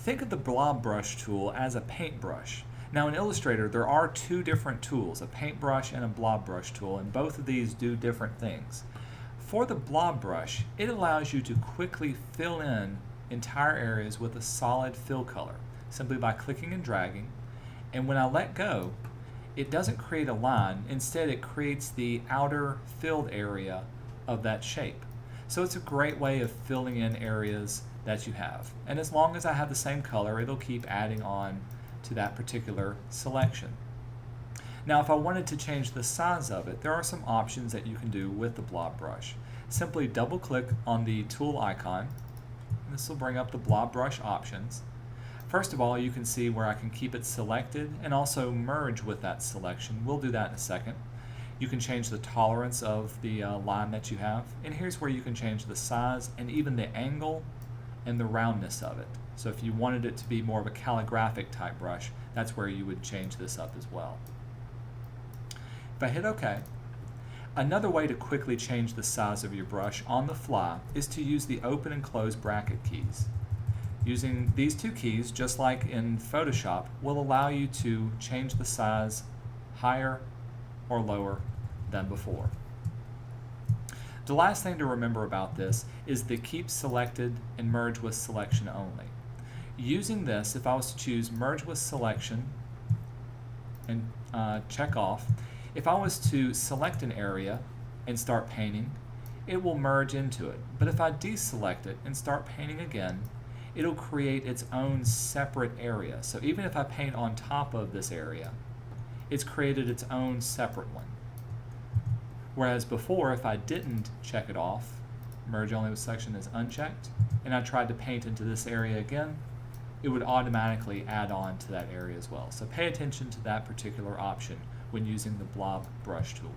Think of the Blob brush tool as a paintbrush. Now in Illustrator there are two different tools, a paintbrush and a blob brush tool, and both of these do different things. For the blob brush, it allows you to quickly fill in entire areas with a solid fill color simply by clicking and dragging, and when I let go, it doesn't create a line, instead it creates the outer filled area of that shape. So it's a great way of filling in areas that you have. And as long as I have the same color, it'll keep adding on to that particular selection. Now if I wanted to change the size of it, there are some options that you can do with the blob brush. Simply double click on the tool icon, and this will bring up the blob brush options. First of all, you can see where I can keep it selected and also merge with that selection. We'll do that in a second. You can change the tolerance of the line that you have, and here's where you can change the size and even the angle and the roundness of it. So if you wanted it to be more of a calligraphic type brush, that's where you would change this up as well. If I hit OK, another way to quickly change the size of your brush on the fly is to use the open and close bracket keys. Using these two keys, just like in Photoshop, will allow you to change the size higher or lower than before. The last thing to remember about this is the keep selected and merge with selection only. Using this, if I was to choose merge with selection and check off, if I was to select an area and start painting, it will merge into it. But if I deselect it and start painting again, it'll create its own separate area. So even if I paint on top of this area, it's created its own separate one. Whereas before, if I didn't check it off, merge only with selection is unchecked, and I tried to paint into this area again, it would automatically add on to that area as well. So pay attention to that particular option when using the blob brush tool.